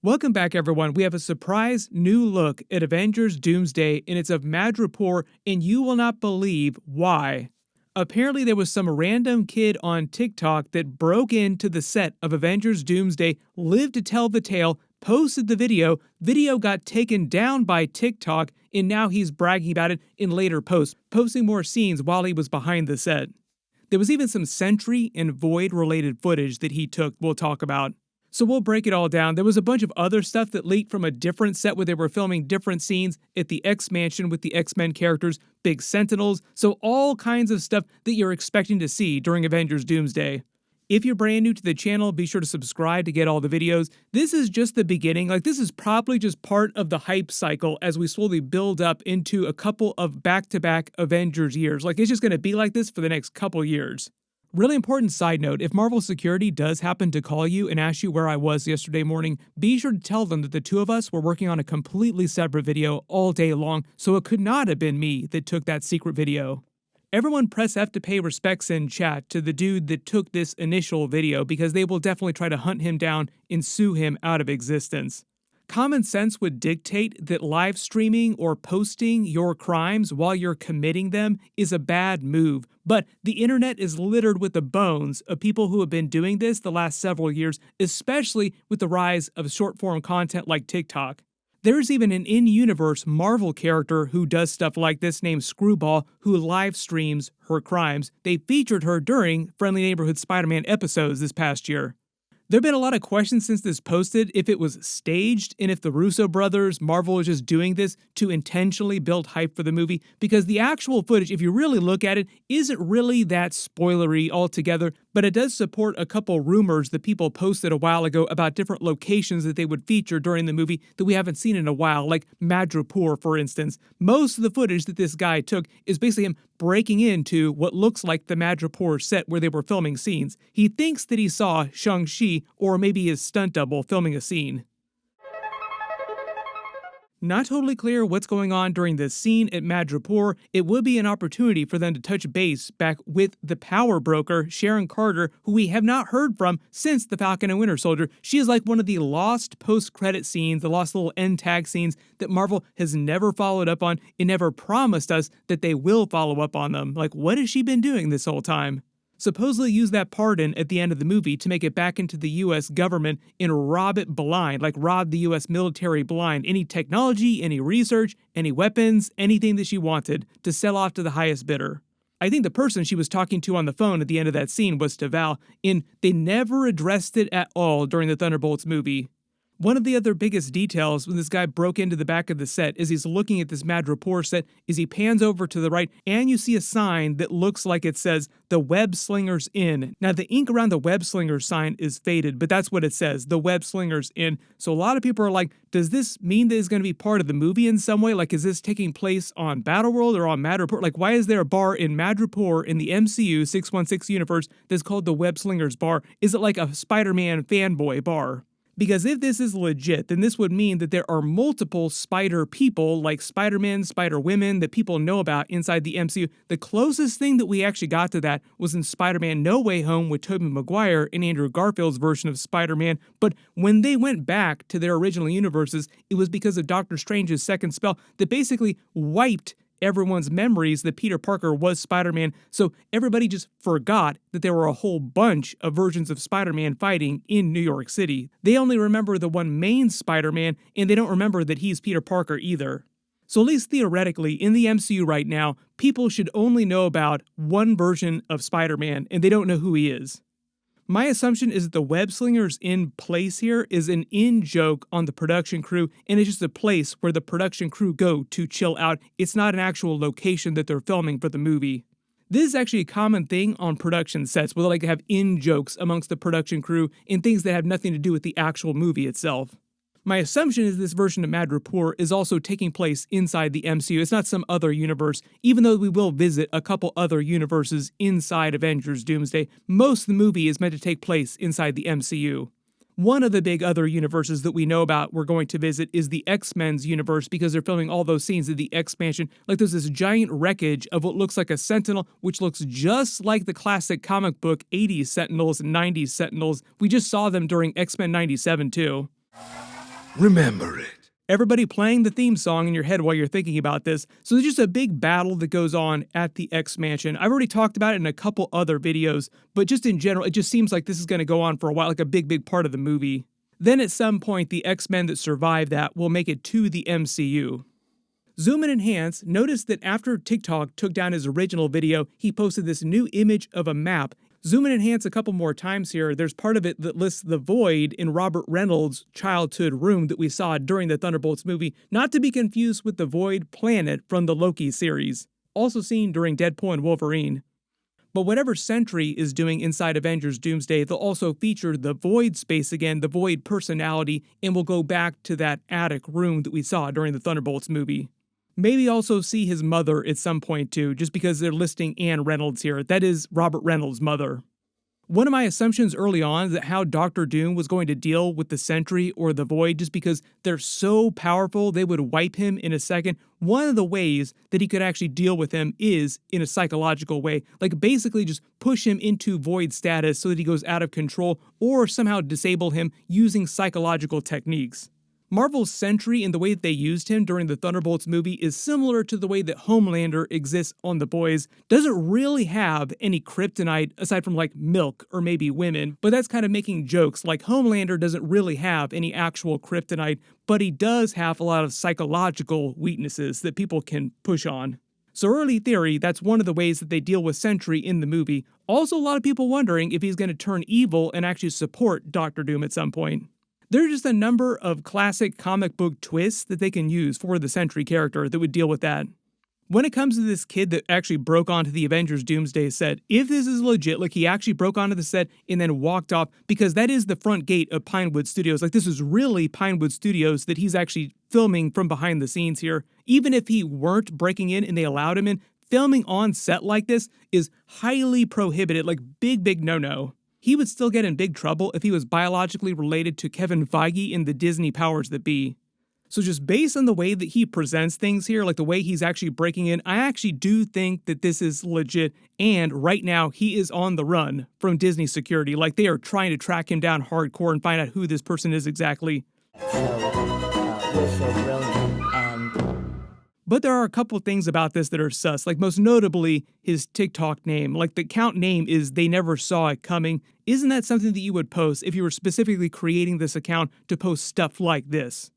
Welcome back, everyone. We have a surprise new look at Avengers Doomsday, and it's of Madripoor, and you will not believe why. Apparently, there was some random kid on TikTok that broke into the set of Avengers Doomsday, lived to tell the tale, posted the video got taken down by TikTok, and now he's bragging about it in later posts, posting more scenes while he was behind the set. There was even some Sentry and Void-related footage that he took we'll talk about. So we'll break it all down. There was a bunch of other stuff that leaked from a different set where they were filming different scenes at the X-Mansion with the X-Men characters, big Sentinels, so all kinds of stuff that you're expecting to see during Avengers Doomsday. If you're brand new to the channel, be sure to subscribe to get all the videos. This is just the beginning. This is probably just part of the hype cycle as we slowly build up into a couple of back-to-back Avengers years. It's just going to be like this for the next couple years. Really important side note, if Marvel Security does happen to call you and ask you where I was yesterday morning, be sure to tell them that the two of us were working on a completely separate video all day long, so it could not have been me that took that secret video. Everyone press F to pay respects in chat to the dude that took this initial video because they will definitely try to hunt him down and sue him out of existence. Common sense would dictate that live streaming or posting your crimes while you're committing them is a bad move, but the internet is littered with the bones of people who have been doing this the last several years, especially with the rise of short-form content like TikTok. There's even an in-universe Marvel character who does stuff like this named Screwball who live streams her crimes. They featured her during Friendly Neighborhood Spider-Man episodes this past year. There have been a lot of questions since this posted if it was staged and if the Russo brothers, Marvel is just doing this to intentionally build hype for the movie, because the actual footage, if you really look at it, isn't really that spoilery altogether, but it does support a couple rumors that people posted a while ago about different locations that they would feature during the movie that we haven't seen in a while, like Madripoor, for instance. Most of the footage that this guy took is basically him breaking into what looks like the Madripoor set where they were filming scenes. He thinks that he saw Shang Chi or maybe his stunt double filming a scene. Not totally clear what's going on during this scene at Madripoor. It would be an opportunity for them to touch base back with the power broker, Sharon Carter, who we have not heard from since The Falcon and Winter Soldier. She is like one of the lost post-credit scenes, the lost little end tag scenes that Marvel has never followed up on and never promised us that they will follow up on them. What has she been doing this whole time? Supposedly use that pardon at the end of the movie to make it back into the US government and rob it blind, rob the US military blind. Any technology, any research, any weapons, anything that she wanted to sell off to the highest bidder. I think the person she was talking to on the phone at the end of that scene was to Val, and they never addressed it at all during the Thunderbolts movie. One of the other biggest details when this guy broke into the back of the set as he's looking at this Madripoor set is he pans over to the right and you see a sign that looks like it says the Web Slingers Inn. Now the ink around the Web Slingers sign is faded, but that's what it says, the Web Slingers Inn. So a lot of people are like, does this mean that it's going to be part of the movie in some way? Is this taking place on Battleworld or on Madripoor? Why is there a bar in Madripoor in the MCU 616 universe that's called the Web Slingers Bar? Is it like a Spider-Man fanboy bar? Because if this is legit, then this would mean that there are multiple spider people, like Spider-Men, Spider-Women, that people know about inside the MCU. The closest thing that we actually got to that was in Spider-Man No Way Home with Tobey Maguire and Andrew Garfield's version of Spider-Man. But when they went back to their original universes, it was because of Doctor Strange's second spell that basically wiped everyone's memories that Peter Parker was Spider-Man, so everybody just forgot that there were a whole bunch of versions of Spider-Man fighting in New York City. They only remember the one main Spider-Man, and they don't remember that he's Peter Parker either. So at least theoretically, in the MCU right now, people should only know about one version of Spider-Man, and they don't know who he is. My assumption is that the Web Slingers in place here is an in-joke on the production crew, and it's just a place where the production crew go to chill out. It's not an actual location that they're filming for the movie. This is actually a common thing on production sets, where they like to have in-jokes amongst the production crew and things that have nothing to do with the actual movie itself. My assumption is this version of Madripoor is also taking place inside the MCU. It's not some other universe, even though we will visit a couple other universes inside Avengers Doomsday. Most of the movie is meant to take place inside the MCU. One of the big other universes that we know about we're going to visit is the X-Men's universe, because they're filming all those scenes at the X-Mansion. There's this giant wreckage of what looks like a Sentinel, which looks just like the classic comic book 80s Sentinels and 90s Sentinels. We just saw them during X-Men 97 too. Remember it. Everybody playing the theme song in your head while you're thinking about this. So there's just a big battle that goes on at the X-Mansion. I've already talked about it in a couple other videos, but just in general, it just seems like this is going to go on for a while, like a big part of the movie. Then at some point, the X-Men that survive that will make it to the MCU. Zoom and enhance, notice that after TikTok took down his original video, he posted this new image of a map. Zoom and enhance a couple more times here. There's part of it that lists the Void in Robert Reynolds' childhood room that we saw during the Thunderbolts movie, not to be confused with the Void planet from the Loki series, also seen during Deadpool and Wolverine. But whatever Sentry is doing inside Avengers Doomsday, they'll also feature the Void space again, the Void personality, and we'll go back to that attic room that we saw during the Thunderbolts movie. Maybe also see his mother at some point too, just because they're listing Anne Reynolds here. That is Robert Reynolds' mother. One of my assumptions early on is that how Doctor Doom was going to deal with the Sentry or the Void, just because they're so powerful they would wipe him in a second. One of the ways that he could actually deal with him is in a psychological way, like basically just push him into Void status so that he goes out of control, or somehow disable him using psychological techniques. Marvel's Sentry and the way that they used him during the Thunderbolts movie is similar to the way that Homelander exists on The Boys. Doesn't really have any kryptonite aside from like milk or maybe women, but that's kind of making jokes. Like Homelander doesn't really have any actual kryptonite, but he does have a lot of psychological weaknesses that people can push on. So early theory, that's one of the ways that they deal with Sentry in the movie. Also a lot of people wondering if he's going to turn evil and actually support Doctor Doom at some point. There are just a number of classic comic book twists that they can use for the Sentry character that would deal with that. When it comes to this kid that actually broke onto the Avengers Doomsday set, if this is legit, like he actually broke onto the set and then walked off, because that is the front gate of Pinewood Studios, like this is really Pinewood Studios that he's actually filming from behind the scenes here. Even if he weren't breaking in and they allowed him in, filming on set like this is highly prohibited, like big no-no. He would still get in big trouble if he was biologically related to Kevin Feige in the Disney powers that be. So just based on the way that he presents things here, like the way he's actually breaking in, I actually do think that this is legit, and right now he is on the run from Disney security, like they are trying to track him down hardcore and find out who this person is exactly. We're so brilliant, and But there are a couple things about this that are sus, like most notably his TikTok name. Like the account name is They Never Saw It Coming. Isn't that something that you would post if you were specifically creating this account to post stuff like this?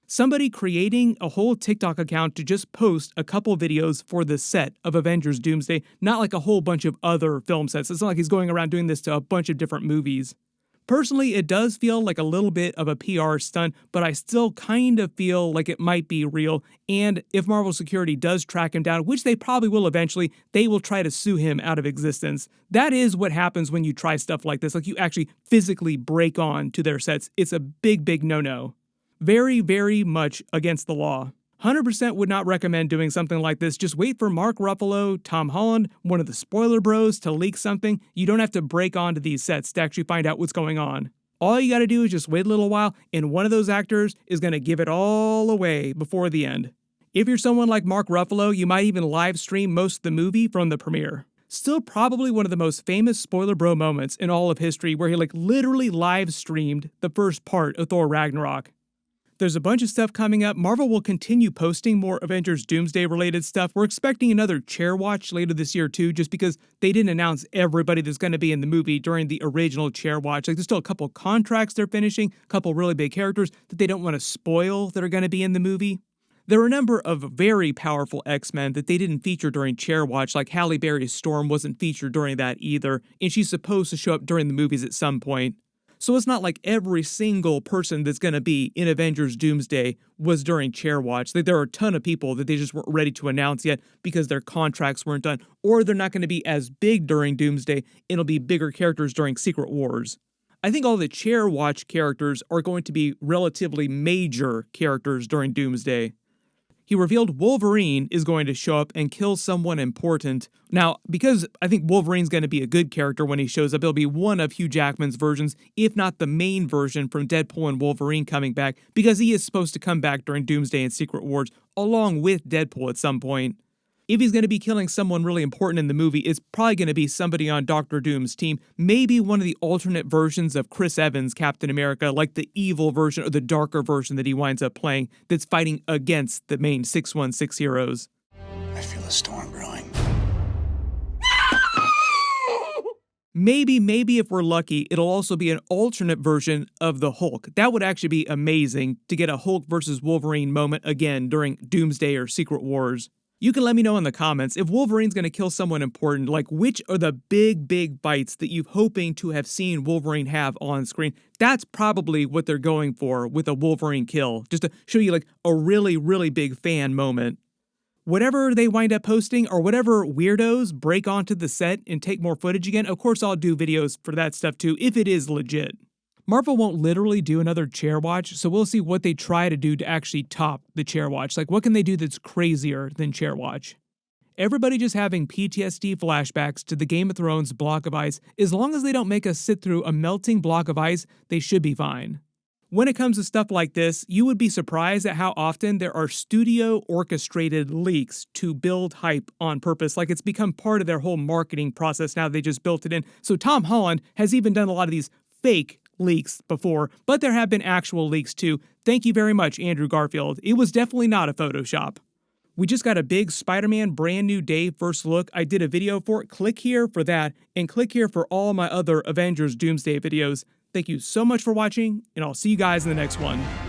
Somebody creating a whole TikTok account to just post a couple videos for the set of Avengers Doomsday, not like a whole bunch of other film sets. It's not like he's going around doing this to a bunch of different movies. Personally, it does feel like a little bit of a PR stunt, but I still kind of feel like it might be real, and if Marvel Security does track him down, which they probably will eventually, they will try to sue him out of existence. That is what happens when you try stuff like this, like you actually physically break on to their sets. It's a big no-no. Very much against the law. 100% would not recommend doing something like this. Just wait for Mark Ruffalo, Tom Holland, one of the spoiler bros to leak something. You don't have to break onto these sets to actually find out what's going on. All you gotta do is just wait a little while, and one of those actors is gonna give it all away before the end. If you're someone like Mark Ruffalo, you might even live stream most of the movie from the premiere. Still probably one of the most famous spoiler bro moments in all of history, where he literally live streamed the first part of Thor Ragnarok. There's a bunch of stuff coming up. Marvel will continue posting more Avengers Doomsday related stuff. We're expecting another chair watch later this year too, just because they didn't announce everybody that's going to be in the movie during the original chair watch. Like there's still a couple contracts they're finishing, a couple really big characters that they don't want to spoil that are going to be in the movie. There are a number of very powerful X-Men that they didn't feature during Chair Watch, like Halle Berry's Storm wasn't featured during that either, and she's supposed to show up during the movies at some point. So it's not like every single person that's going to be in Avengers Doomsday was during Chair Watch. Like there are a ton of people that they just weren't ready to announce yet because their contracts weren't done, or they're not going to be as big during Doomsday. It'll be bigger characters during Secret Wars. I think all the Chair Watch characters are going to be relatively major characters during Doomsday. He revealed Wolverine is going to show up and kill someone important. Now, because I think Wolverine's going to be a good character when he shows up, it'll be one of Hugh Jackman's versions, if not the main version from Deadpool and Wolverine coming back, because he is supposed to come back during Doomsday and Secret Wars, along with Deadpool at some point. If he's going to be killing someone really important in the movie, it's probably going to be somebody on Doctor Doom's team. Maybe one of the alternate versions of Chris Evans' Captain America, like the evil version or the darker version that he winds up playing that's fighting against the main 616 heroes. I feel a storm brewing. Maybe if we're lucky, it'll also be an alternate version of the Hulk. That would actually be amazing to get a Hulk versus Wolverine moment again during Doomsday or Secret Wars. You can let me know in the comments if Wolverine's going to kill someone important, like which are the big bites that you're hoping to have seen Wolverine have on screen. That's probably what they're going for with a Wolverine kill, just to show you like a really big fan moment. Whatever they wind up posting or whatever weirdos break onto the set and take more footage again, of course I'll do videos for that stuff too, if it is legit. Marvel won't literally do another chair watch, so we'll see what they try to do to actually top the chair watch. Like, what can they do that's crazier than chair watch? Everybody just having PTSD flashbacks to the Game of Thrones block of ice. As long as they don't make us sit through a melting block of ice, they should be fine. When it comes to stuff like this, you would be surprised at how often there are studio-orchestrated leaks to build hype on purpose. Like, it's become part of their whole marketing process now. They just built it in. So Tom Holland has even done a lot of these fake leaks before, but there have been actual leaks too. Thank you very much, Andrew Garfield. It was definitely not a Photoshop. We just got a big Spider-Man brand new day first look. I did a video for it. Click here for that, and click here for all my other Avengers Doomsday videos. Thank you so much for watching, and I'll see you guys in the next one.